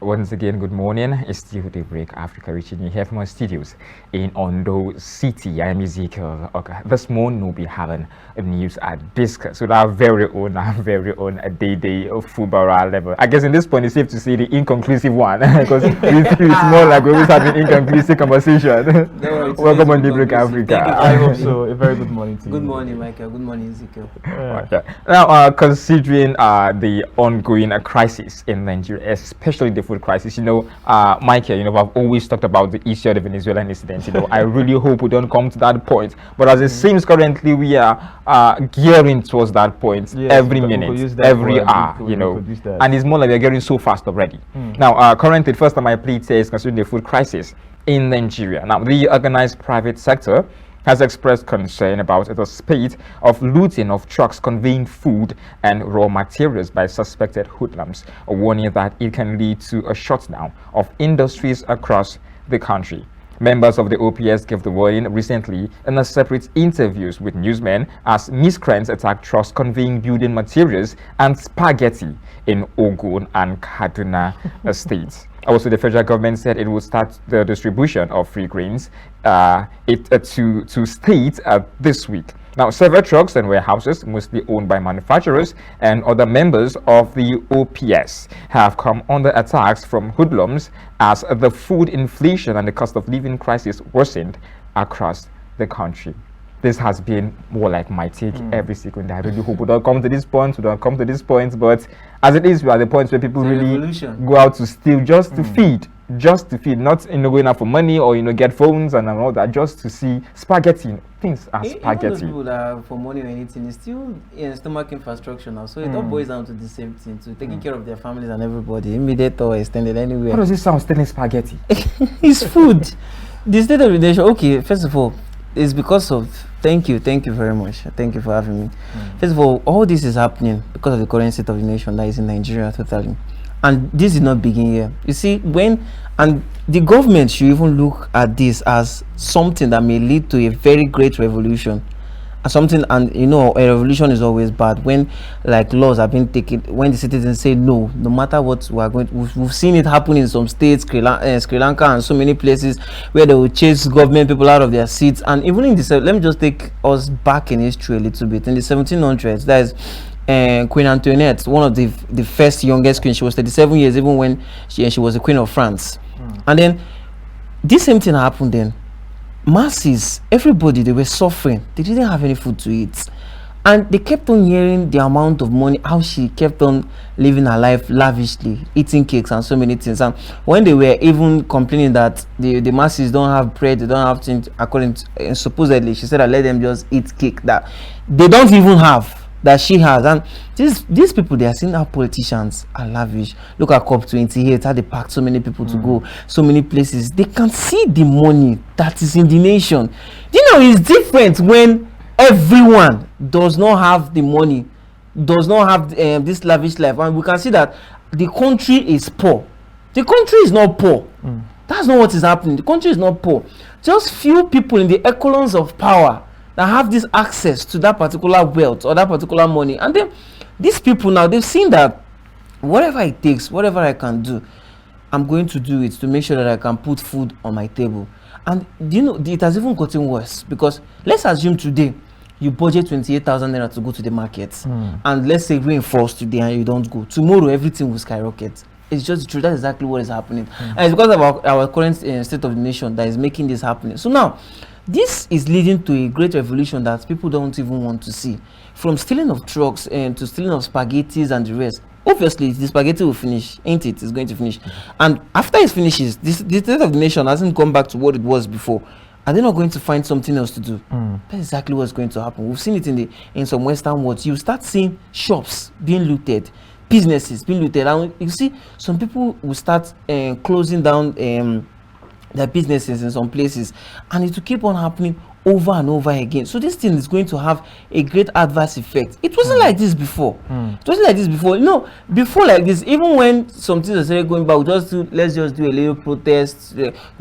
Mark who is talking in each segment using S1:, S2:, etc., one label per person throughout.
S1: Once again, good morning. It's still Daybreak Africa reaching you here from our studios in Ondo City. I am Ezekiel. Okay. This morning we'll be having a news at discuss with our very own Dede Fubara level. I guess in this point it's safe to say the inconclusive one because it's more like we always have an inconclusive conversation.
S2: No,
S1: Welcome on Daybreak Africa.
S3: I hope so. A very good morning to you.
S2: Good morning, Michael. Good morning, Ezekiel.
S1: Okay. Now, considering the ongoing crisis in Nigeria, especially the food crisis, Michael, I've always talked about the issue of the Venezuelan incident. I really hope we don't come to that point. But as it seems currently, we are gearing towards that point every minute, every hour, and it's more like we're getting so fast already. Now, currently, the first time I played is considering the food crisis in Nigeria. Now, the organized private sector has expressed concern about the spate of looting of trucks conveying food and raw materials by suspected hoodlums, warning that it can lead to a shutdown of industries across the country. Members of the OPS gave the warning recently in a separate interviews with newsmen as miscreants attacked trucks conveying building materials and spaghetti in Ogun and Kaduna states. Also, the federal government said it will start the distribution of free grains to states this week. Now, several trucks and warehouses, mostly owned by manufacturers and other members of the OPS, have come under attacks from hoodlums as the food inflation and the cost of living crisis worsened across the country. This has been more like my take every single day. I really hope we don't come to this point, but as it is, we are the points where people really go out to steal just to feed, not going out for money or get phones and all that, just to see spaghetti. Things are spaghetti.
S2: Those people that are for money or anything, it's still stomach infrastructure now, so it all boils down to the same thing, to taking care of their families and everybody, immediate or extended, anywhere.
S1: What does it sound stealing spaghetti?
S2: It's food. The state of the nation. Okay, first of all, it's because of thank you very much, thank you for having me. First of all this is happening because of the current state of the nation that is in Nigeria totally, and this did not begin here. You see, and the government should even look at this as something that may lead to a very great revolution, a revolution is always bad when like laws have been taken, when the citizens say no matter what we are going to, we've seen it happen in some states, Sri Lanka and so many places where they will chase government people out of their seats. And even in the, let me just take us back in history a little bit. In the 1700s, that is Queen Antoinette, one of the first youngest queen. She was 37 years even when she was the Queen of France. And then this same thing happened then. Masses, everybody, they were suffering. They didn't have any food to eat, and they kept on hearing the amount of money, how she kept on living her life lavishly, eating cakes and so many things. And when they were even complaining that the masses don't have bread, they don't have things, according to supposedly she said that let them just eat cake that they don't even have, that she has. And these people, they are seeing how politicians are lavish. Look at COP28, how they packed so many people to go so many places. They can see the money that is in the nation. It's different when everyone does not have the money, does not have this lavish life, and we can see that the country is poor. The country is not poor. That's not what is happening. The country is not poor. Just few people in the echelons of power that have this access to that particular wealth or that particular money. And then these people now, they've seen that whatever it takes, whatever I can do, I'm going to do it to make sure that I can put food on my table. And it has even gotten worse, because let's assume today you budget 28,000 naira to go to the market, and let's say rain falls today and you don't go. Tomorrow everything will skyrocket. It's just true. That's exactly what is happening. And it's because of our current state of the nation that is making this happening. So now, this is leading to a great revolution that people don't even want to see. From stealing of trucks to stealing of spaghettis and the rest. Obviously, the spaghetti will finish, ain't it? It's going to finish. And after it finishes, the state of the nation hasn't come back to what it was before. Are they not going to find something else to do? That's exactly what's going to happen. We've seen it in some Western worlds. You start seeing shops being looted, businesses being looted. And you see, some people will start closing down their businesses in some places, and it will keep on happening over and over again. So this thing is going to have a great adverse effect. It wasn't like this before. It wasn't like this before. Before like this, even when some things are started going back, let's just do a little protest,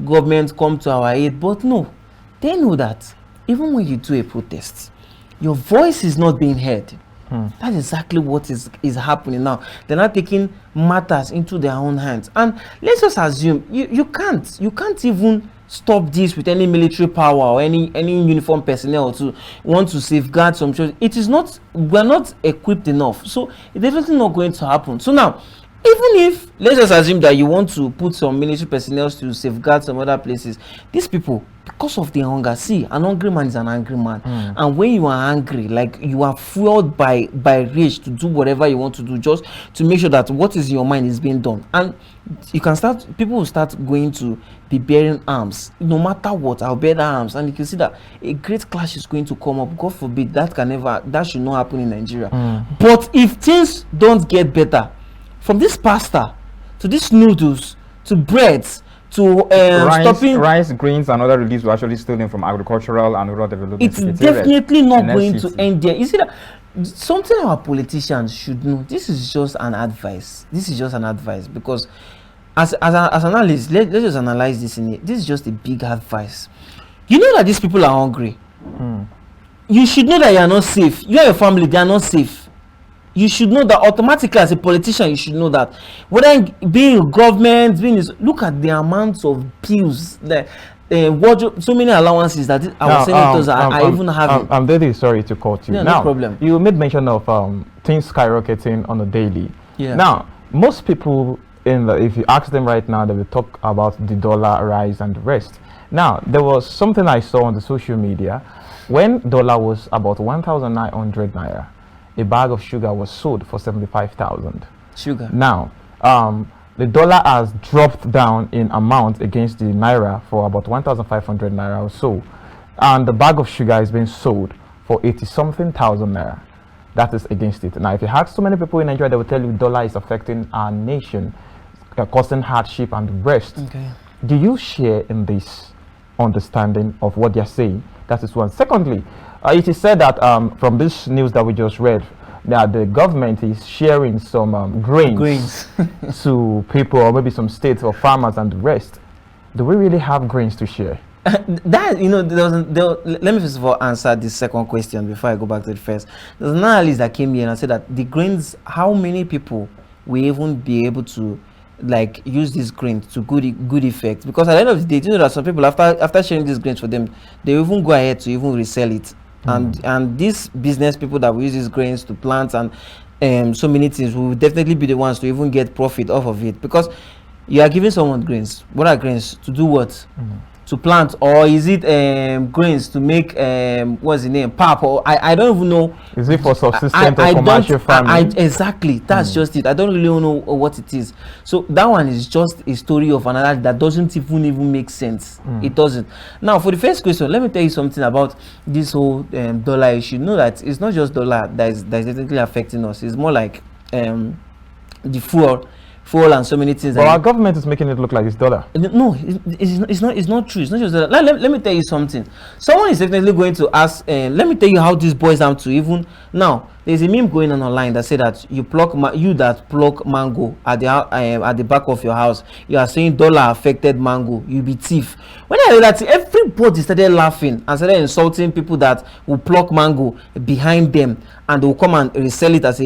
S2: government come to our aid. But no, they know that even when you do a protest, your voice is not being heard. That's exactly what is happening now. They're not taking matters into their own hands. And let's just assume you can't even stop this with any military power or any uniform personnel to want to safeguard some church. It is not, we're not equipped enough. So it's definitely not going to happen. So now, even if, let's just assume that you want to put some military personnel to safeguard some other places, these people, because of their hunger, see, an hungry man is an angry man. And when you are angry, like you are fueled by rage to do whatever you want to do, just to make sure that what is in your mind is being done. And you can start, people will start going to be bearing arms. No matter what, I'll bear the arms. And you can see that a great clash is going to come up. God forbid, that should not happen in Nigeria. But if things don't get better, from this pasta to these noodles to breads to stopping
S1: rice, grains, and other reliefs were actually stolen from agricultural and rural development.
S2: It's definitely not going to end there. You see that something our politicians should know. This is just an advice. Because as an analyst, let's just analyze this in it. This is just a big advice. You know that these people are hungry. You should know that you are not safe. You and your family, they are not safe. You should know that automatically as a politician. You should know that whether being government, look at the amounts of bills, wardrobe, so many allowances that our senators are even having.
S3: I'm very sorry to cut you.
S2: Yeah,
S3: now,
S2: no problem.
S3: You made mention of things skyrocketing on a daily.
S2: Yeah.
S3: Now, most people if you ask them right now, they will talk about the dollar rise and the rest. Now, there was something I saw on the social media when dollar was about 1,900 naira. A bag of sugar was sold for 75,000.
S2: Sugar.
S3: Now, the dollar has dropped down in amount against the naira for about 1,500 naira or so, and the bag of sugar is being sold for 80-something thousand naira. That is against it. Now, if you ask so many people in Nigeria, they will tell you dollar is affecting our nation, causing hardship and the rest.
S2: Okay.
S3: Do you share in this understanding of what they're saying? That is one. Secondly, it is said that from this news that we just read, that the government is sharing some grains to people, or maybe some states or farmers and the rest. Do we really have grains to share?
S2: That, let me first of all answer this second question before I go back to the first. There's an analyst that came here and said that the grains, how many people will even be able to like use these grains to good effect? Because at the end of the day, you know that some people after sharing these grains for them, they even go ahead to even resell it. And these business people that will use these grains to plant and so many things will definitely be the ones to even get profit off of it, because you are giving someone grains. What are grains? To do what? To plant? Or is it grains to make what's the name, pap? Or I don't even know.
S3: Is it for subsistence or commercial farming?
S2: Exactly, that's just it. I don't really know what it is. So that one is just a story of another that doesn't even make sense. It doesn't. Now, for the first question, let me tell you something about this whole dollar issue. Know that it's not just dollar that is definitely affecting us. It's more like the fuel and so many things.
S3: But our government is making it look like it's dollar.
S2: No, it's not true. It's not just dollar. Let me tell you something. Someone is definitely going to ask. Let me tell you how this boils down to. Even now, there's a meme going on online that say that you pluck mango at the back of your house, you are saying dollar affected mango. You be thief. When I heard that, everybody started laughing and started insulting people that will pluck mango behind them, and they will come and resell it at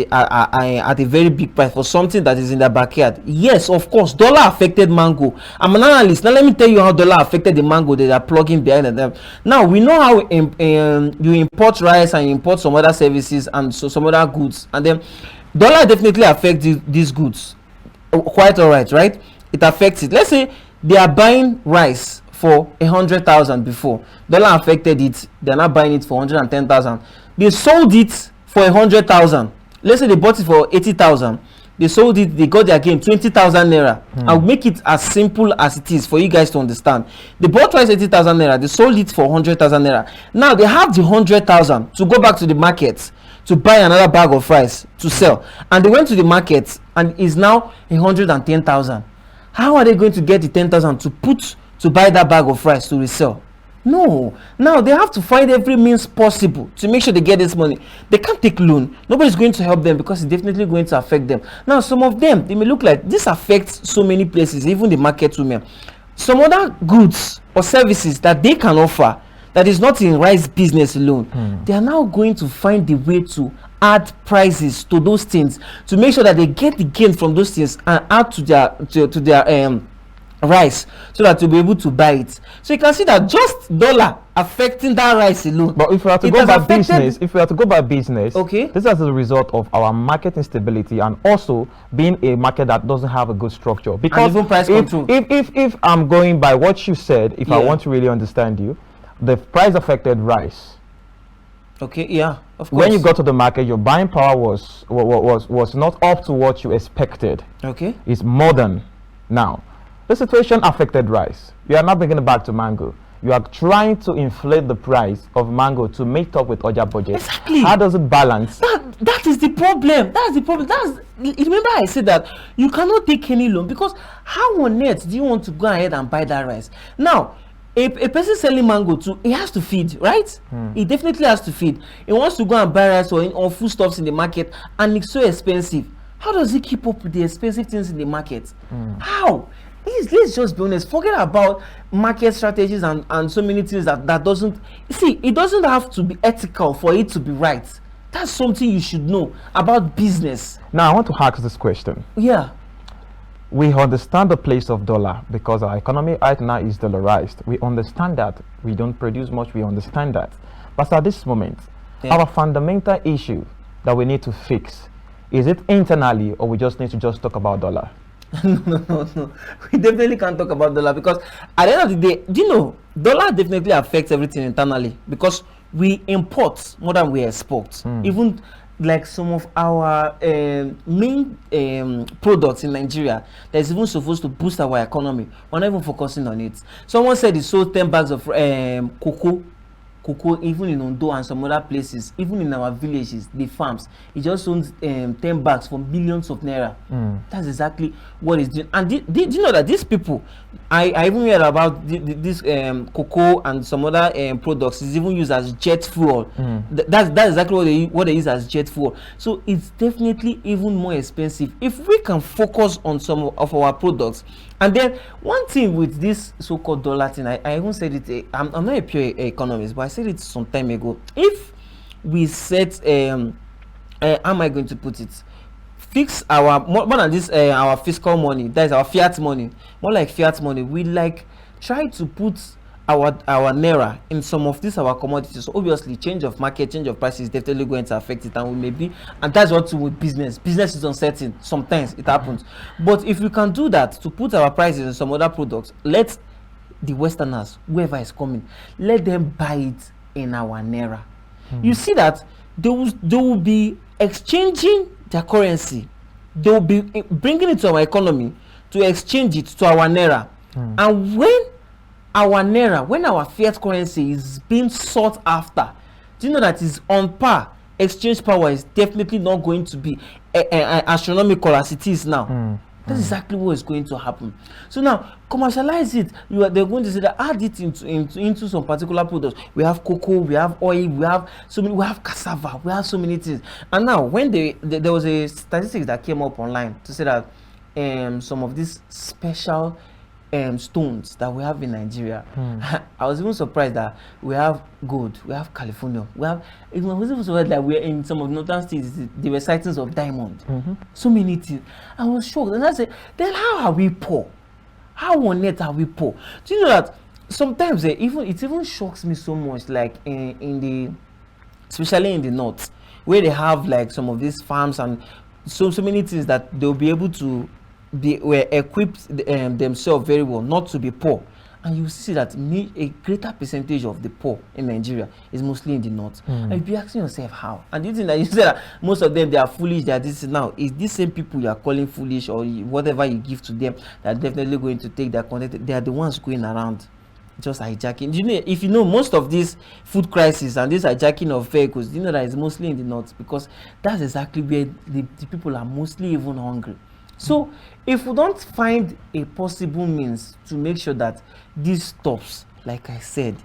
S2: a very big price for something that is in their backyard. Yes, of course, dollar affected mango. I'm an analyst. Now let me tell you how dollar affected the mango that they are plugging behind them. Now we know how you import rice and you import some other services and some other goods, and then dollar definitely affects these goods. Quite all right? It affects it. Let's say they are buying rice for 100,000 before. Dollar affected it. They're not buying it for 110,000. They sold it for 100,000. Let's say they bought it for 80,000. They sold it, they got their gain 20,000 naira. I'll make it as simple as it is for you guys to understand. They bought rice 80,000 naira, they sold it for 100,000 naira. Now they have the 100,000 to go back to the market to buy another bag of rice to sell, and they went to the market and is now 110,000. How are they going to get the 10,000 to buy that bag of rice to resell? No. Now they have to find every means possible to make sure they get this money. They can't take loan. Nobody's going to help them because it's definitely going to affect them. Now some of them, they may look like this affects so many places, even the market women. Some other goods or services that they can offer that is not in rice business alone, they are now going to find the way to add prices to those things to make sure that they get the gain from those things and add to their rice so that you'll be able to buy it. So you can see that just dollar affecting that rice alone.
S3: But if we have to go by business,
S2: okay,
S3: this is as a result of our market instability and also being a market that doesn't have a good structure. Because
S2: even price control.
S3: If I'm going by what you said, if I
S2: Yeah.
S3: want to really understand you, the price affected rice.
S2: Okay, yeah, of course.
S3: When you got to the market, your buying power was not up to what you expected.
S2: Okay.
S3: It's more than now. The situation affected rice. You are not bringing it back to mango. You are trying to inflate the price of mango to make up with other budgets.
S2: Exactly.
S3: How does it balance?
S2: That is the problem. That's the problem. Remember I said that you cannot take any loan, because how on earth do you want to go ahead and buy that rice? Now, a person selling mango too, he has to feed, right? He definitely has to feed. He wants to go and buy rice or foodstuffs in the market, and it's so expensive. How does he keep up with the expensive things in the market? How? Let's just be honest. Forget about market strategies and so many things that doesn't, see, it doesn't have to be ethical for it to be right. That's something you should know about business.
S3: Now I want to ask this question.
S2: Yeah.
S3: We understand the place of dollar because our economy right now is dollarized. We understand that. We don't produce much. We understand that. But at this moment, our fundamental issue that we need to fix, is it internally, or we just need to just talk about dollar?
S2: No. We definitely can't talk about dollar, because at the end of the day, do you know, dollar definitely affects everything internally, because we import more than we export. Even like some of our main products in Nigeria that is even supposed to boost our economy, we're not even focusing on it. Someone said he sold 10 bags of cocoa even in Ondo and some other places, even in our villages, the farms. He just sold 10 bags for millions of naira. That's exactly what he's doing. And did you know that these people, I even heard about this cocoa and some other products is even used as jet fuel. That's exactly what they use as jet fuel. So it's definitely even more expensive. If we can focus on some of our products. And then one thing with this so-called dollar thing, I even said it, I'm not a pure economist, but I said it some time ago. If we set how am I going to put it, fix our more than this our fiscal money, that is our fiat money, more like fiat money, we like try to put our naira in some of these our commodities. So obviously change of market, change of prices is definitely going to affect it, and we may be, and that's what with business is uncertain. Sometimes it happens, but if we can do that to put our prices in some other products, let the westerners, whoever is coming, let them buy it in our naira. You see that they will be exchanging their currency, they will be bringing it to our economy to exchange it to our naira. And when our fiat currency is being sought after, do you know that is on par? Exchange power is definitely not going to be astronomical as it is now. That's exactly what is going to happen. So now commercialize it. They're going to say that add it into some particular products. We have cocoa, we have oil, we have cassava, we have so many things. And now when there was a statistic that came up online to say that some of these special stones that we have in Nigeria, I was even surprised that we have gold, we have California, we have, I was even surprised that we're in some of the northern states, there were sightings of diamond, so many things. I was shocked, and I said, then how are we poor? How on earth are we poor? Do you know that sometimes it even shocks me so much, like especially in the north, where they have like some of these farms and so many things that they'll be able to were equipped themselves very well not to be poor. And you see that a greater percentage of the poor in Nigeria is mostly in the north. And you'll be asking yourself how. And you think that you say that most of them, they are foolish, they are this now. Is these same people you are calling foolish, or whatever you give to them, they are definitely going to take their content? They are the ones going around just hijacking. You know, if you know most of this food crisis and this hijacking of vehicles, you know that it's mostly in the north, because that's exactly where the people are mostly even hungry. So if we don't find a possible means to make sure that this stops, like I said,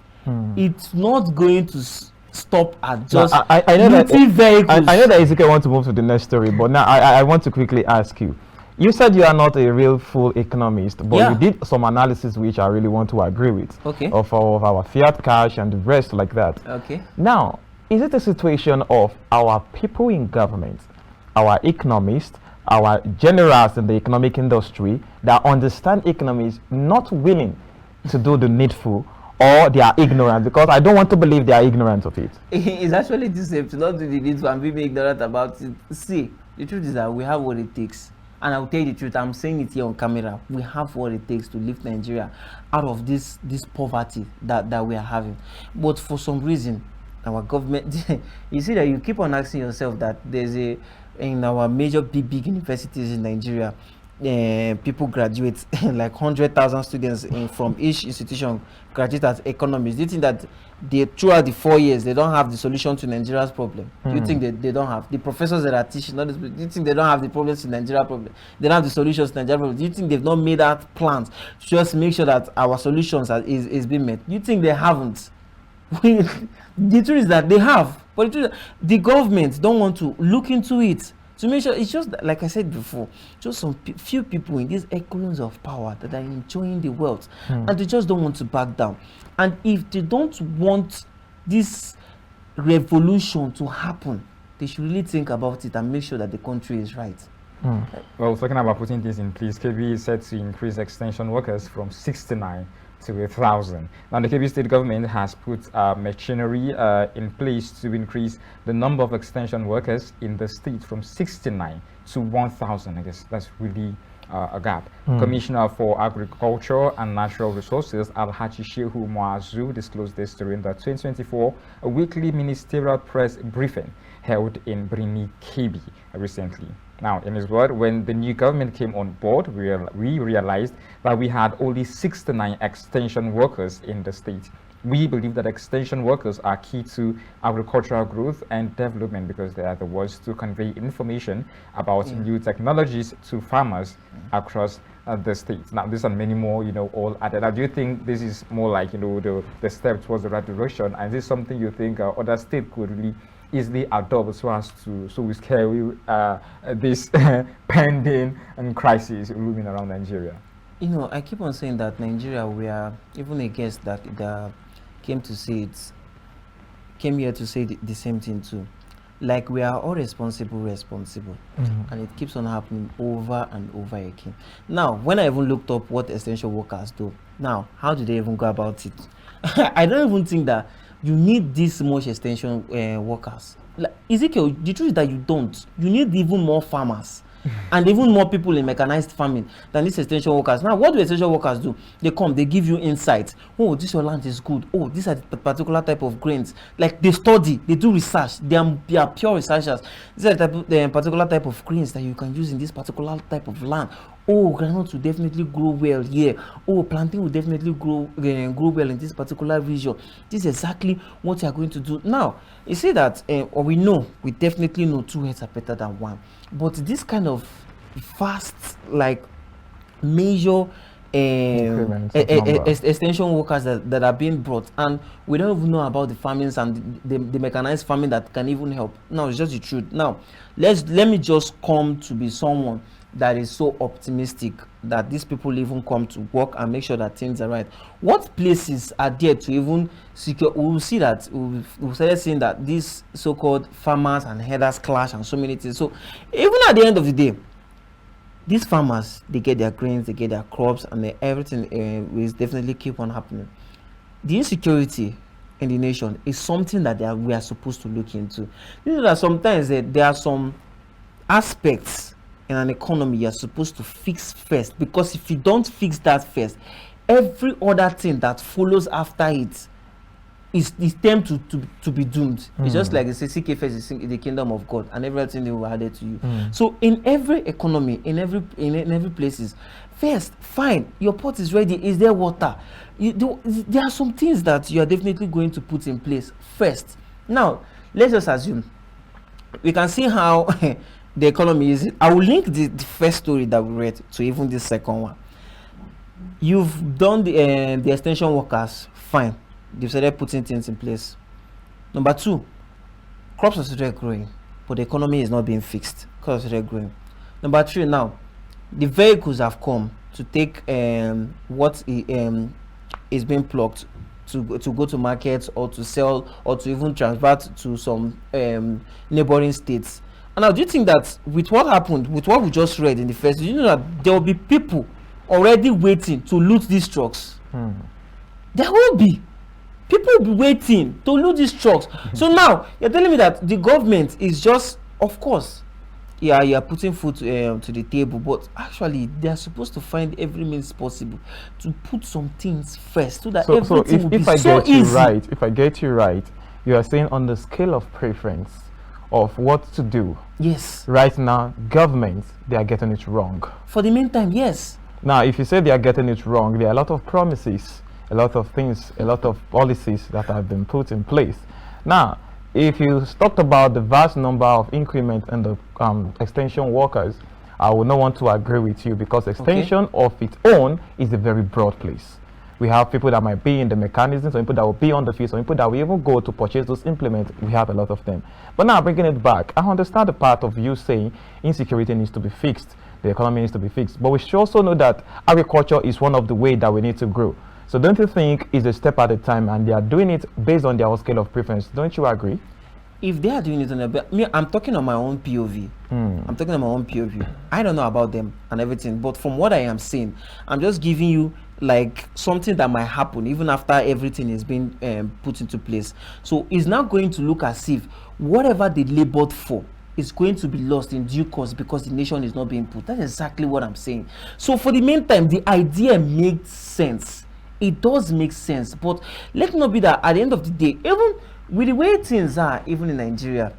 S2: it's not going to stop at just
S3: I know that
S2: vehicles.
S3: I know that Ezekiel wants to move to the next story, but now I want to quickly ask you. You said you are not a real full economist, but you did some analysis which I really want to agree with.
S2: Okay.
S3: Of our fiat cash and the rest like that.
S2: Okay.
S3: Now, is it a situation of our people in government, our economists, our generals in the economic industry that understand economics not willing to do the needful, or they are ignorant? Because I don't want to believe they are ignorant of it.
S2: It's actually the same to not do the needful and be ignorant about it. See, the truth is that we have what it takes. And I'll tell you the truth, I'm saying it here on camera. We have what it takes to lift Nigeria out of this poverty that we are having. But for some reason, our government, you see that you keep on asking yourself that there's in our major big universities in Nigeria, people graduate like 100,000 students from each institution graduate as economists. Do you think that throughout the 4 years they don't have the solution to Nigeria's problem? Do you think they don't have the professors that are teaching? Do you think they don't have the problems to Nigeria problem? They don't have the solutions to Nigeria problem. Do you think they've not made out plans to just make sure that our solutions is being met? Do you think they haven't? The truth is that they have, but the government don't want to look into it to make sure. It's just like I said before, just some few people in these echelons of power that are enjoying the wealth, and they just don't want to back down. And if they don't want this revolution to happen, they should really think about it and make sure that the country is right.
S1: Well, talking about putting things in place, KB is set to increase extension workers from 69 to 1,000. Now, the KB state government has put machinery in place to increase the number of extension workers in the state from 69 to 1,000. I guess that's really a gap. Commissioner for Agriculture and Natural Resources, Alhaji Shehu Muazu, disclosed this during the 2024 weekly ministerial press briefing held in Brini, KB recently. Now, in his word, when the new government came on board, we realized that we had only 69 extension workers in the state. We believe that extension workers are key to agricultural growth and development because they are the ones to convey information about new technologies to farmers across the state. Now, this and many more, all added. Now, do you think this is more like, the step towards the right direction? And is this something you think other states could really easily adopt so we carry this pending and crisis looming around Nigeria?
S2: I keep on saying that Nigeria, we are even against that came here to say the same thing too. Like, we are all responsible, and it keeps on happening over and over again. Now, when I even looked up what extension workers do, now, how do they even go about it? I don't even think that you need this much extension workers. Like, Ezekiel, the truth is that you don't. You need even more farmers and even more people in mechanized farming than these extension workers. Now, what do extension workers do? They come, they give you insights. Oh, this your land is good. Oh, these are the particular type of grains. Like, they study, they do research. They are pure researchers. These are the particular type of grains that you can use in this particular type of land. Oh, groundnut will definitely grow well here. Oh, plantain will definitely grow well in this particular region. This is exactly what you are going to do. Now, you see that, or we definitely know 2 heads are better than 1. But this kind of fast, like, major extension workers that are being brought, and we don't even know about the farmings and the mechanized farming that can even help. Now, it's just the truth. Now, let me just come to be someone that is so optimistic that these people even come to work and make sure that things are right. What places are there to even secure? We will see that we've started seeing that these so-called farmers and herders clash and so many things. So even at the end of the day, these farmers, they get their grains, they get their crops, and everything will definitely keep on happening. The insecurity in the nation is something that we are supposed to look into. You know that sometimes there are some aspects in an economy you're supposed to fix first, because if you don't fix that first, every other thing that follows after it is termed to be doomed. It's just like they say, seek ye first the kingdom of God, and everything they will add it to you. So in every economy, in every places, first, fine, your pot is ready. Is there water? There are some things that you are definitely going to put in place first. Now, let's just assume we can see how the economy is. I will link the first story that we read to even this second one. You've done the extension workers, fine. They've started putting things in place. Number 2, crops are started growing, but the economy is not being fixed. Crops are started growing. Number 3, now the vehicles have come to take what is being plucked to go to markets or to sell or to even transport to some neighboring states. And now, do you think that with what happened, with what we just read in the first, you know that there will be people already waiting to loot these trucks? There will be. People will be waiting to loot these trucks. So now, you're telling me that the government is just, of course, you're putting food to the table, but actually, they are supposed to find every means possible to put some things first so that everything will be so easy.
S3: If I get you right, you are saying on the scale of preference of what to do.
S2: Yes.
S3: Right now, governments, they are getting it wrong.
S2: For the meantime, yes.
S3: Now, if you say they are getting it wrong, there are a lot of promises, a lot of things, a lot of policies that have been put in place. Now, if you talked about the vast number of increment in the extension workers, I would not want to agree with you, because extension of its own is a very broad place. We have people that might be in the mechanisms, some people that will be on the field, some people that will even go to purchase those implements. We have a lot of them. But now, bringing it back, I understand the part of you saying insecurity needs to be fixed, the economy needs to be fixed, but we should also know that agriculture is one of the ways that we need to grow. So don't you think it's a step at a time, and they are doing it based on their own scale of preference? Don't you agree?
S2: If they are doing it on I'm talking on my own POV. I'm talking on my own POV. I don't know about them and everything, but from what I am seeing, I'm just giving you like something that might happen even after everything is being put into place. So it's now going to look as if whatever they labored for is going to be lost in due course because the nation is not being put. That's exactly what I'm saying. So for the meantime, the idea makes sense. It does make sense, but let it not be that at the end of the day, even with the way things are, even in Nigeria,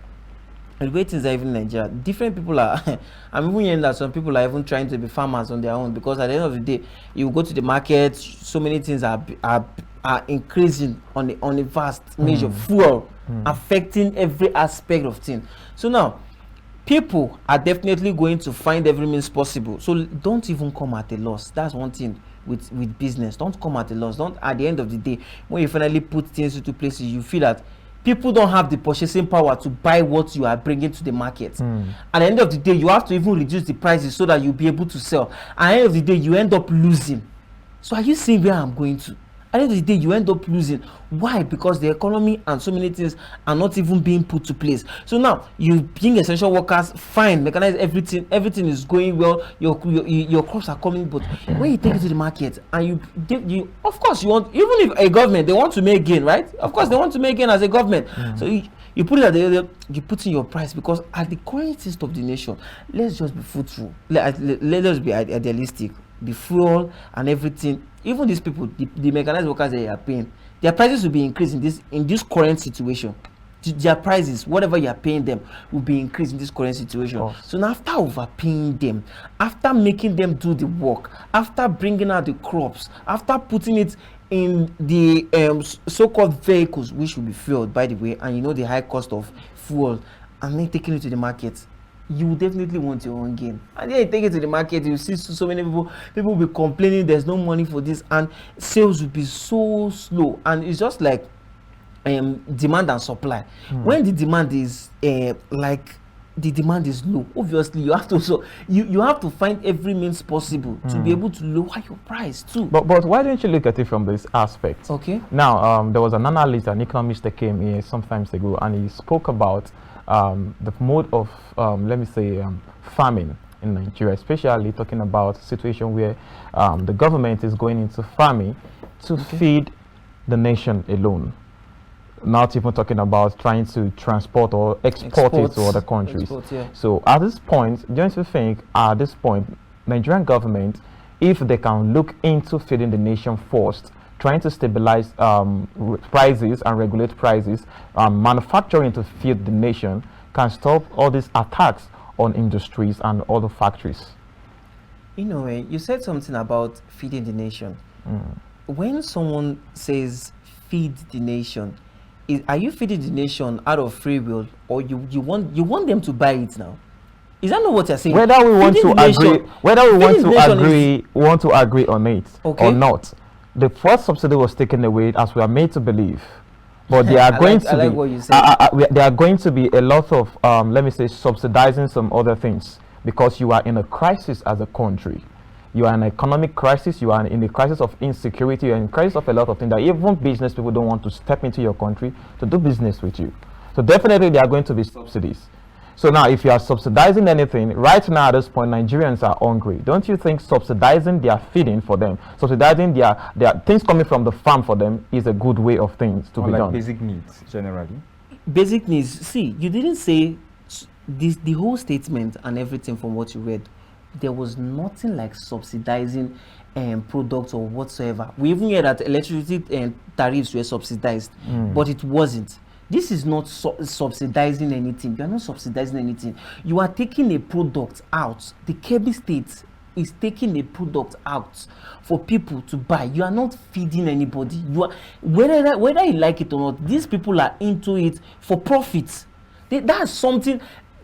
S2: different people are. I'm even hearing that some people are even trying to be farmers on their own, because at the end of the day, you go to the market, so many things are increasing on a vast measure, fuel affecting every aspect of things. So now, people are definitely going to find every means possible. So don't even come at a loss. That's one thing with business. Don't come at a loss. Don't, at the end of the day, when you finally put things into places, you feel that people don't have the purchasing power to buy what you are bringing to the market. At the end of the day, you have to even reduce the prices so that you'll be able to sell. At the end of the day, you end up losing. So are you seeing where I'm going to? At the end of the day, you end up losing. Why? Because the economy and so many things are not even being put to place. So now, you being essential workers, fine, mechanize everything is going well, your crops are coming, but when you take it to the market and you of course you want, even if a government, they want to make gain, right? Of course they want to make gain as a government. So you put it at you put in your price, because at the current state of the nation, let's just be fruitful. Let us be idealistic. The fuel and everything, even these people, the mechanized workers they are paying, their prices will be increased in this current situation. Their prices, whatever you are paying them, will be increased in this current situation. So now, after overpaying them, after making them do the work, after bringing out the crops, after putting it in the so-called vehicles, which will be fueled, by the way, and you know the high cost of fuel, and then taking it to the market, you will definitely want your own gain. And then you take it to the market, you see so many people will be complaining there's no money for this, and sales will be so slow. And it's just like demand and supply. When the demand is the demand is low, obviously you have to you have to find every means possible to be able to lower your price too.
S3: But why don't you look at it from this aspect?
S2: Okay.
S3: Now, there was an analyst, an economist that came here some times ago, and he spoke about the mode of farming in Nigeria, especially talking about a situation where the government is going into farming to feed the nation alone, not even talking about trying to transport or export it to other countries. So at this point, don't you think at this point, Nigerian government, if they can look into feeding the nation first, trying to stabilize prices and regulate prices, manufacturing to feed the nation, can stop all these attacks on industries and other factories?
S2: You know, you said something about feeding the nation. When someone says feed the nation, are you feeding the nation out of free will, or you want them to buy it now? Is that not what you're saying?
S3: Whether we want to agree on it or not, the first subsidy was taken away, as we are made to believe. But there are there are going to be a lot of subsidizing some other things, because you are in a crisis as a country. You are in an economic crisis. You are in the crisis of insecurity. You are in crisis of a lot of things that even business people don't want to step into your country to do business with you. So definitely there are going to be subsidies. So now, if you are subsidizing anything, right now at this point, Nigerians are hungry. Don't you think subsidizing their feeding for them, subsidizing their things coming from the farm for them is a good way of things to be
S1: like
S3: done?
S1: basic needs, generally.
S2: Basic needs. See, you didn't say this, the whole statement and everything from what you read. There was nothing like subsidizing products or whatsoever. We even heard that electricity tariffs were subsidized, but it wasn't. This is not subsidizing anything. You are not subsidizing anything. You are taking a product out. The Kebbi State is taking a product out for people to buy. You are not feeding anybody. You are, whether you like it or not, these people are into it for profit. That's something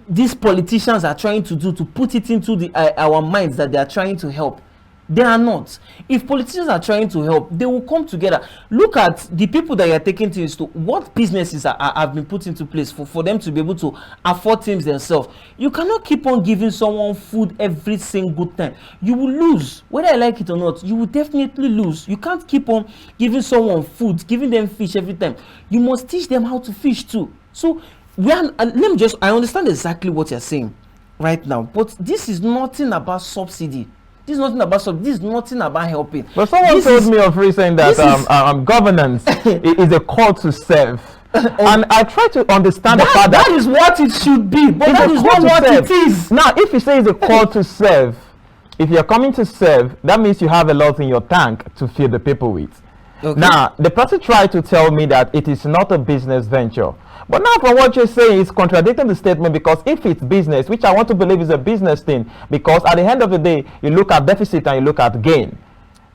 S2: these politicians are trying to do, to put it into our minds that they are trying to help. They are not. If politicians are trying to help, they will come together. Look at the people that you are taking things to. What businesses have been put into place for them to be able to afford things themselves. You cannot keep on giving someone food every single time. You will lose. Whether I like it or not, you will definitely lose. You can't keep on giving someone food, giving them fish every time. You must teach them how to fish too. So, I understand exactly what you're saying right now, but this is nothing about subsidy. This is nothing about subsidy. This is nothing about helping.
S3: But someone told me of recent that governance is a call to serve. And I try to understand the fact
S2: that is what it should be, but that is not what it is.
S3: Now, if you say it's a call to serve, if you're coming to serve, that means you have a lot in your tank to feed the people with. Okay. Now, the person tried to tell me that it is not a business venture. But now from what you're saying, it's contradicting the statement, because if it's business, which I want to believe is a business thing, because at the end of the day, you look at deficit and you look at gain.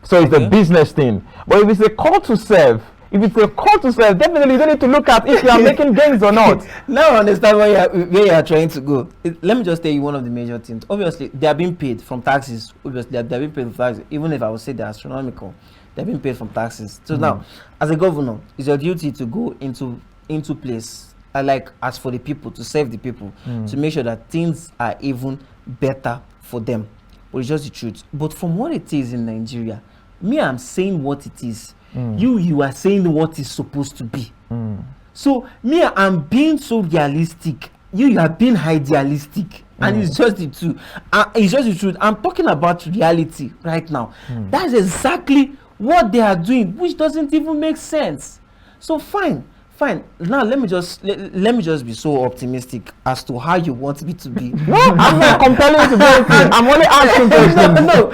S3: So it's a business thing. But if it's a call to serve, definitely you don't need to look at if you are making gains or not.
S2: Now I understand where you are trying to go. Let me just tell you one of the major things. Obviously, they are being paid from taxes. Obviously, they're being paid from taxes. Even if I would say they're astronomical, they're being paid from taxes. So now, as a governor, it's your duty to go into place, as for the people, to serve the people, to make sure that things are even better for them. But it's just the truth. But from what it is in Nigeria, I'm saying what it is. You are saying what is supposed to be. So I'm being so realistic. You are being idealistic. And it's just the truth. It's just the truth. I'm talking about reality right now. That's exactly what they are doing, which doesn't even make sense. So fine. Now let me just be so optimistic as to how you want me to be.
S3: No, I'm not compelling you to do anything. I'm only asking questions.
S1: No.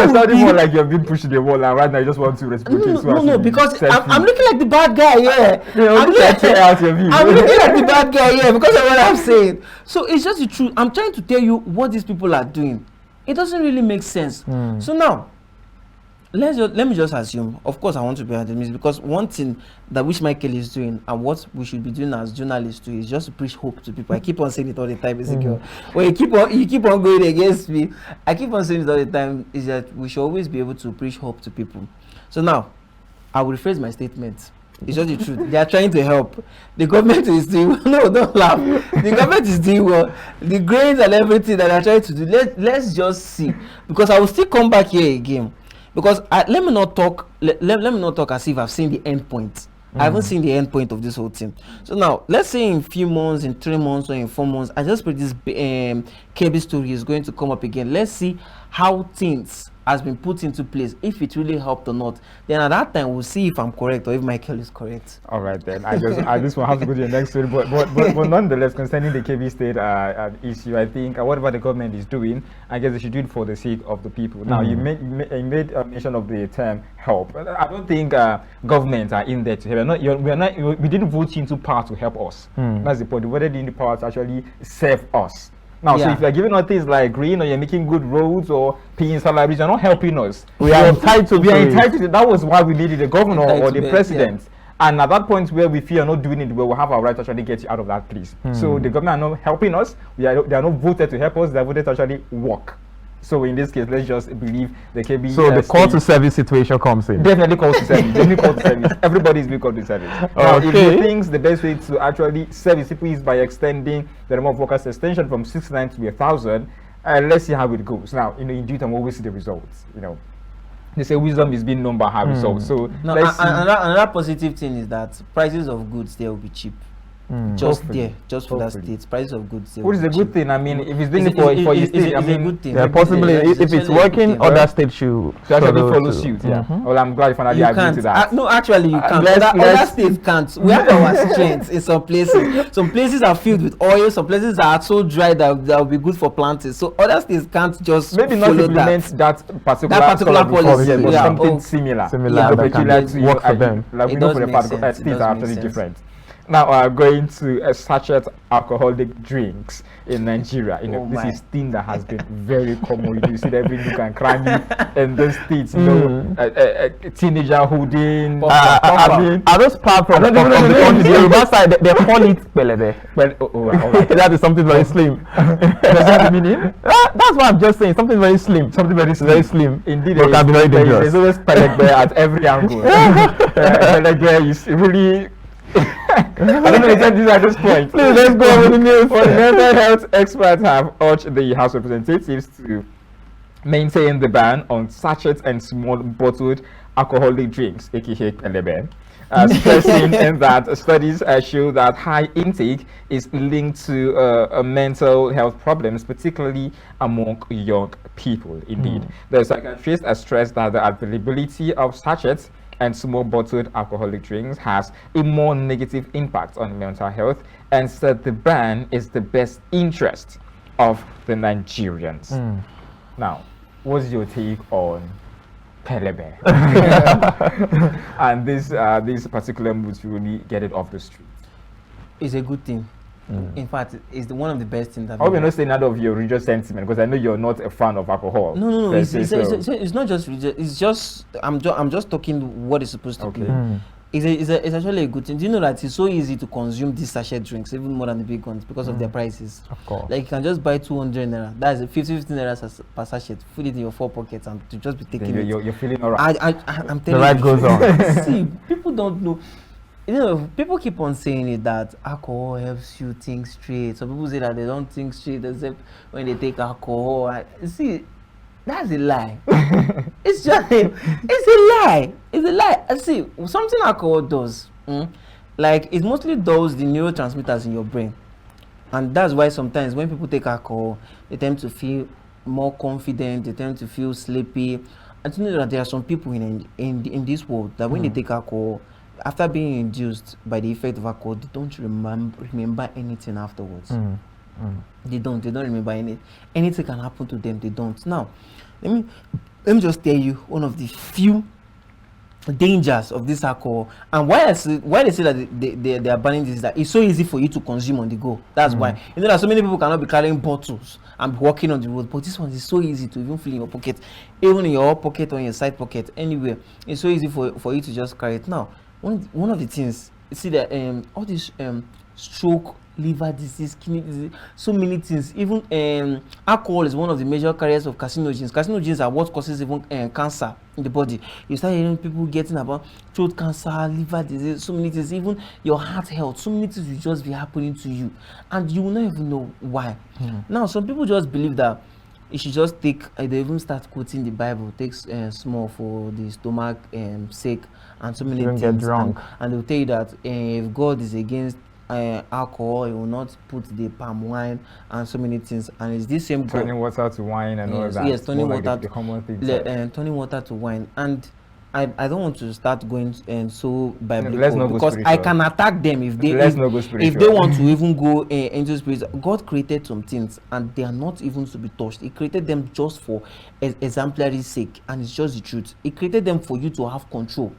S1: It's sounding more like you've been pushing the wall, and right now you just want to reciprocate.
S2: No, because I'm looking like the bad guy here.
S1: I'm looking like
S2: the bad guy here because of what I'm saying. So it's just the truth. I'm trying to tell you what these people are doing. It doesn't really make sense. So now, let me just assume. Of course, I want to be optimistic, because one thing that which Michael is doing and what we should be doing as journalists too is just to preach hope to people. I keep on saying it all the time, Ezekiel. When you keep on going against me, I keep on saying it all the time, is that we should always be able to preach hope to people. So now, I will rephrase my statement. It's just the truth. They are trying to help. The government is doing well. No, don't laugh. The government is doing well. The grains and everything that they are trying to do. Let's just see, because I will still come back here again. Because let me not talk as if I've seen the end point. I haven't seen the end point of this whole thing. So now, let's say in few months, in 3 months, or in 4 months, I just put this KB story is going to come up again. Let's see how things has been put into place, if it really helped or not. Then at that time, we'll see if I'm correct or if Michael is correct.
S1: All right, then. I just will have to go to the next story. But nonetheless, concerning the KB State issue, I think whatever the government is doing, I guess they should do it for the sake of the people. Now, you made mention of the term help. I don't think governments are in there to help. We didn't vote into power to help us. That's the point. We voted in the power to actually serve us. Now, so if you're giving us things like green, or you're making good roads, or paying salaries, you're not helping us. We are entitled to it. That was why we needed the governor or the president. Yeah. And at that point where we feel not doing it, we will have our right to actually get you out of that place. So the government are not helping us. They are not voted to help us. They are voted to actually work. So in this case, let's just believe the KB.
S3: So the call to service situation comes in.
S1: Definitely call to service. Definitely call to service. Everybody is being called to service. Now, if you think the best way to actually service people is by extending the number of workers extension from 6,900 to 1,000, And let's see how it goes. Now, in due time, we always see the results. They say wisdom is being known by her results. So
S2: No,
S1: let's see.
S2: another positive thing is that prices of goods there will be cheap. Just
S1: Hopefully.
S2: there, just for that
S1: Hopefully.
S2: state, prices of goods there.
S1: What
S2: will
S1: is
S2: be
S1: a good
S2: cheap.
S1: thing? I mean, if it's doing
S2: It's
S1: it for your
S2: it's
S1: state, I
S2: a
S1: mean,
S2: good thing.
S3: Yeah, possibly if it's
S2: actually a good
S3: working,
S2: thing.
S3: other states should
S1: to actually
S3: follow
S1: follow
S3: too.
S1: suit. Yeah.
S3: Mhm.
S1: Well, I'm glad you finally
S2: You
S1: agreed
S2: can't.
S1: to that.
S2: No, actually, you can't.
S1: let's-
S2: Other states can't. We have our strengths in some places. Some places are filled with oil. Some places are so dry that will be good for planting. So other states can't just
S1: Maybe not
S2: follow
S1: implement
S2: that.
S1: that particular,
S2: particular
S1: sort of
S2: policy,
S1: but
S2: yeah.
S1: something
S2: Oh.
S1: similar.
S3: Similar
S2: Yeah,
S3: that
S1: but
S3: can work for them.
S1: Like we
S2: It
S1: know
S2: does
S1: for the
S2: make
S1: fact
S2: sense.
S1: that
S2: It
S1: states
S2: does
S1: are
S2: make
S1: absolutely
S2: sense.
S1: different. Now, going to a sachet alcoholic drinks in Nigeria.
S2: Oh
S1: This
S2: my.
S1: is thing that has been very common. You see it every nook and cranny in the states. A teenager holding. I mean,
S3: Are those part from
S1: I
S3: the
S1: don't even know the name.
S3: country? The Yoruba side, they call it pelebe.
S1: well, all right.
S3: That is something very slim.
S1: Does that mean?
S3: That's what I'm just saying. Something very slim.
S1: Something very
S3: Very slim.
S1: Indeed,
S3: But can be very dangerous.
S1: There's always pelegbe at every angle. Pelegbe is really. I don't know exactly this at this point.
S3: Please, let's go with the news.
S1: Well, the mental health experts have urged the House of Representatives to maintain the ban on sachets and small bottled alcoholic drinks, aka pelebe. Stressing in that studies show that high intake is linked to mental health problems, particularly among young people. Indeed, the psychiatrist has stressed that the availability of sachets and small bottled alcoholic drinks has a more negative impact on mental health, and said the ban is the best interest of the Nigerians. Now, what's your take on pelebe and this particular mood to really get it off the street?
S2: It's a good thing. In fact, it's one of the best things that.
S1: I hope you're not saying out of your religious sentiment, because I know you're not a fan of alcohol.
S2: No.
S1: per
S2: It's,
S1: se,
S2: it's,
S1: so-
S2: it's, it's not just religious. It's just I'm just talking what it's supposed to
S1: Okay.
S2: be. It's actually a good thing. Do you know that it's so easy to consume these sachet drinks, even more than the big ones, because of their prices?
S3: Of course.
S2: Like you can just buy 200 naira. That's 50 naira per sachet. Put it in your 4 pockets and to just be
S1: Then
S2: taking
S1: you're,
S2: it.
S1: you're feeling alright.
S2: I'm telling
S3: The ride
S2: you.
S3: goes on.
S2: See, people don't know. People keep on saying it that alcohol helps you think straight. Some people say that they don't think straight except when they take alcohol. See, that's a lie. It's a lie. It's a lie. See, something alcohol does, like it mostly does the neurotransmitters in your brain, and that's why sometimes when people take alcohol, they tend to feel more confident. They tend to feel sleepy. And you know that there are some people in this world that when they take alcohol, after being induced by the effect of alcohol, they don't remember anything afterwards. They don't remember anything can happen to them. They don't. Now, let me just tell you one of the few dangers of this alcohol, and why they say that they are banning this is that it's so easy for you to consume on the go. That's why you know that so many people cannot be carrying bottles and walking on the road, but this one is so easy to even feel in your pocket, even in your pocket or in your side pocket, anywhere. It's so easy for you to just carry it. Now, one of the things, you see that all this stroke, liver disease, kidney disease, so many things. Even alcohol is one of the major carriers of carcinogens. Carcinogens are what causes even cancer in the body. You start hearing people getting about throat cancer, liver disease, so many things. Even your heart health, so many things will just be happening to you, and you will not even know why. Now, some people just believe that you should just take. They even start quoting the Bible. Takes small for the stomach sake, and so many
S3: Don't
S2: things.
S3: get drunk.
S2: And they'll tell you that if God is against alcohol, he will not put the palm wine and so many things. And it's this same God.
S1: Turning water to wine and all
S2: Yes,
S1: that.
S2: yes, turning
S1: More like
S2: water
S1: the common thing.
S2: turning water to wine. And I don't want to start going so biblical,
S1: let's not go
S2: because I
S1: spiritual.
S2: can attack them if they
S1: Let's not go spiritual.
S2: if they want to even go into spirit. God created some things and they are not even to be touched. He created them just for exemplary sake, and it's just the truth. He created them for you to have control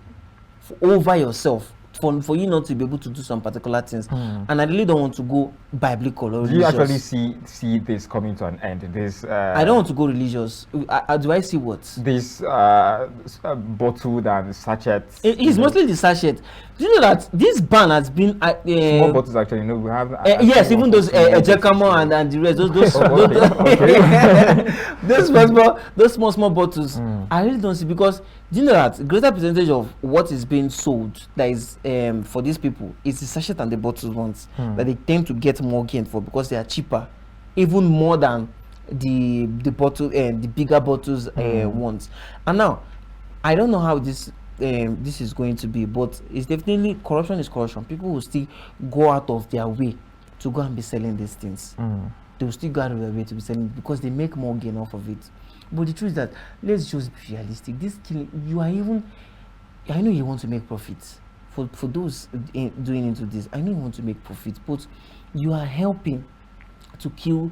S2: over yourself, for you not to be able to do some particular things. And I really don't want to go biblical or
S1: Do you
S2: religious.
S1: actually see this coming to an end? This
S2: I don't want to go religious. Do I see what?
S1: this bottled and sachet.
S2: It's mostly the sachet. Do you know that this ban has been
S1: small bottles actually. No, we have.
S2: yes, even those Ejekamo and the rest, those small bottles. I really don't see, because do you know that greater percentage of what is being sold that is for these people is the sachet and the bottled ones that they tend to get more gain for, because they are cheaper, even more than the bottle and the bigger bottles ones. And now I don't know how this is going to be, but it's definitely corruption is corruption. People will still go out of their way to go and be selling these things. They will still go out of their way to be selling because they make more gain off of it. But the truth is that let's just be realistic. This killing, I know you want to make profits. For those doing into this, I know you want to make profits, but you are helping to kill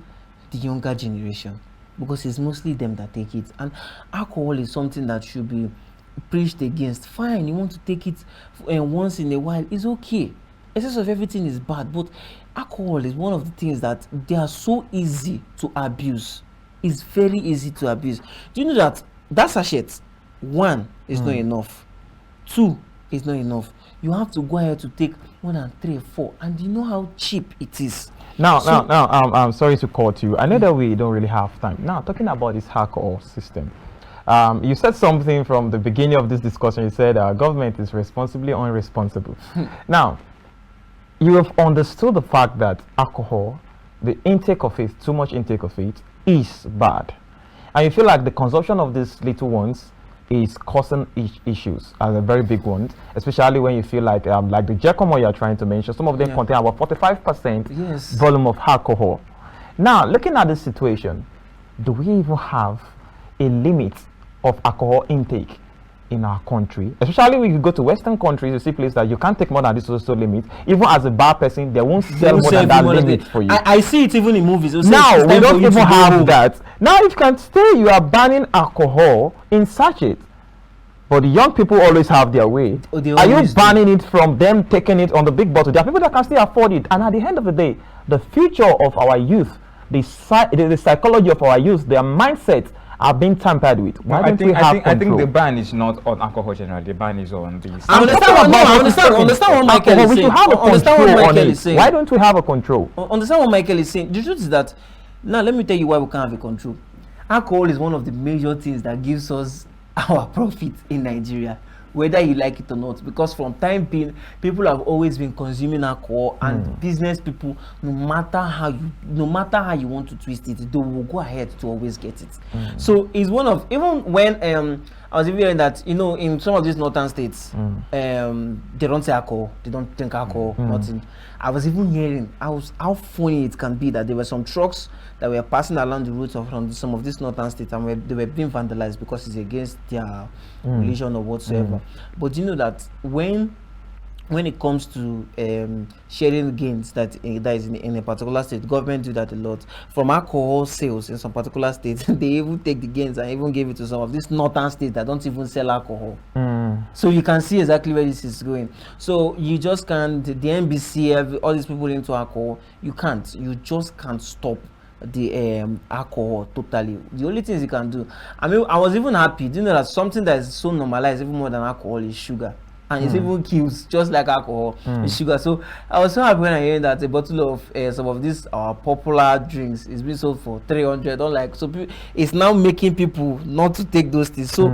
S2: the younger generation because it's mostly them that take it. And alcohol is something that should be preached against. Fine, you want to take it once in a while, it's okay. Excess of everything is bad, but alcohol is one of the things that they are so easy to abuse. It's very easy to abuse. Do you know that sachet, 1 is not enough, 2 is not enough. You have to go ahead to take more than 3 or 4, and you know how cheap it is.
S3: Now, I'm sorry to cut you. I know that we don't really have time. Now, talking about this alcohol system, you said something from the beginning of this discussion. You said government is responsibly unresponsible. Now, you have understood the fact that alcohol, the intake of it, too much intake of it, is bad. And you feel like the consumption of these little ones is causing issues, and a very big one, especially when you feel like the Giacomo you're trying to mention, some of them contain about 45% volume of alcohol. Now, looking at this situation, do we even have a limit of alcohol intake in our country? Especially when you go to Western countries, you see places that you can't take more than this social limit. Even as a bar person, they won't sell more than that limit for you.
S2: I see it even in movies.
S3: Now, we don't even have that. Now, if you can stay, you are banning alcohol in sachets. But the young people always have their way. Are you banning it from them taking it on the big bottle? There are people that can still afford it. And at the end of the day, the future of our youth, the psychology of our youth, their mindsets are being tampered with.
S1: I think the ban is not on alcohol generally. The ban is on this.
S2: I understand what Michael is saying.
S3: We should have a control on it. Why don't we have a control?
S2: Understand what Michael is saying. The truth is that, now let me tell you why we can't have a control. Alcohol is one of the major things that gives us our profit in Nigeria, whether you like it or not, because from time being, people have always been consuming alcohol, and business people, no matter how you want to twist it, they will go ahead to always get it. So it's one of, even when I was even hearing that, in some of these northern states, they don't say alcohol, they don't drink alcohol, nothing. I was even hearing how funny it can be that there were some trucks that were passing along the routes of some of these northern states, and they were being vandalized because it's against their religion or whatsoever. But you know that when it comes to sharing gains that is in a particular state, government do that a lot. From alcohol sales in some particular states, they even take the gains and even give it to some of these northern states that don't even sell alcohol. So you can see exactly where this is going. So you just can't, the NBC, all these people into alcohol, you just can't stop the alcohol totally. The only things you can do, I mean, I was even happy, do you know that something that is so normalized even more than alcohol is sugar, and it even kills just like alcohol is sugar. So I was so happy when I heard that a bottle of some of these popular drinks is being sold for 300. It's now making people not to take those things. So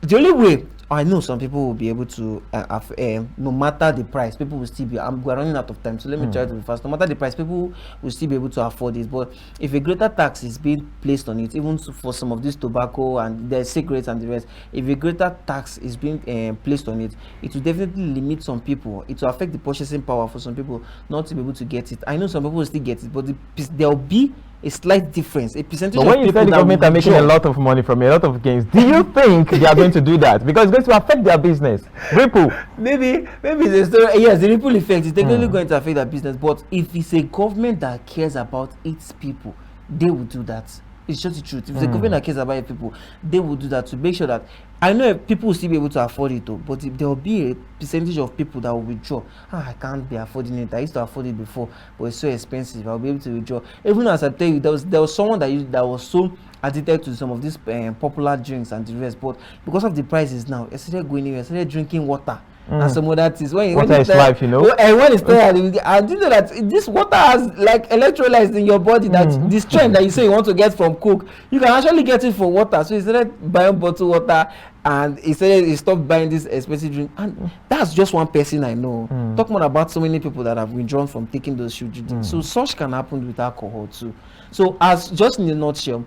S2: the only way, I know some people will be able to, no matter the price, people will still be, we're running out of time, so let me try to be fast. No matter the price, people will still be able to afford it. But if a greater tax is being placed on it, even for some of this tobacco and the cigarettes and the rest, if a greater tax is being placed on it, it will definitely limit some people. It will affect the purchasing power for some people not to be able to get it. I know some people will still get it, but there will be a slight difference, a percentage of people.
S3: But when you say the government are making a lot of money from a lot of gains, do you think they are going to do that? Because it's going to affect their business. Ripple.
S2: Maybe it's a story. Yes, the ripple effect is definitely going to affect their business. But if it's a government that cares about its people, they will do that. It's just the truth. If it's a government that cares about its people, they will do that to make sure that, I know people will still be able to afford it though, but if there will be a percentage of people that will withdraw, I can't be affording it, I used to afford it before, but it's so expensive, I'll be able to withdraw. Even as I tell you, there was someone that was so addicted to some of these popular drinks and the rest, but because of the prices now, I started going in, I started drinking water. and some other things. When
S3: Water is life, you know.
S2: And when it's tired, and you know that this water has like electrolytes in your body that the strength that you say you want to get from Coke, you can actually get it from water. So he started buying bottled water, and he said he stopped buying this expensive drink. And that's just one person I know. Talk more about so many people that have withdrawn from taking those huge drinks. So such can happen with alcohol too. So as just in a nutshell,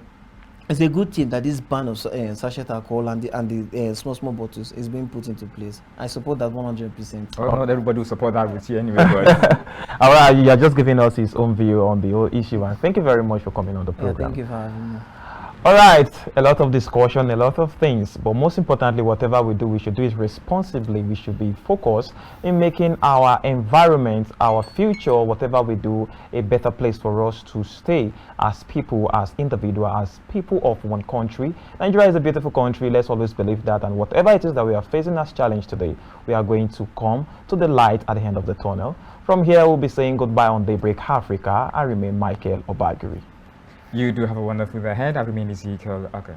S2: it's a good thing that this ban of sachet alcohol and the small bottles is being put into place. I support that 100%.
S1: Well, not everybody will support that with you anyway. But
S3: All right, you are just giving us his own view on the whole issue, and thank you very much for coming on the
S2: Yeah,
S3: program.
S2: thank you for having me.
S3: All right, a lot of discussion, a lot of things, but most importantly, whatever we do, we should do it responsibly. We should be focused in making our environment, our future, whatever we do, a better place for us to stay as people, as individuals, as people of one country. Nigeria is a beautiful country. Let's always believe that, and whatever it is that we are facing as challenge today, we are going to come to the light at the end of the tunnel. From here, we'll be saying goodbye on Daybreak Africa. I remain Michael Obagiri.
S1: you do have a wonderful day ahead. I remain Ezekiel. Okay.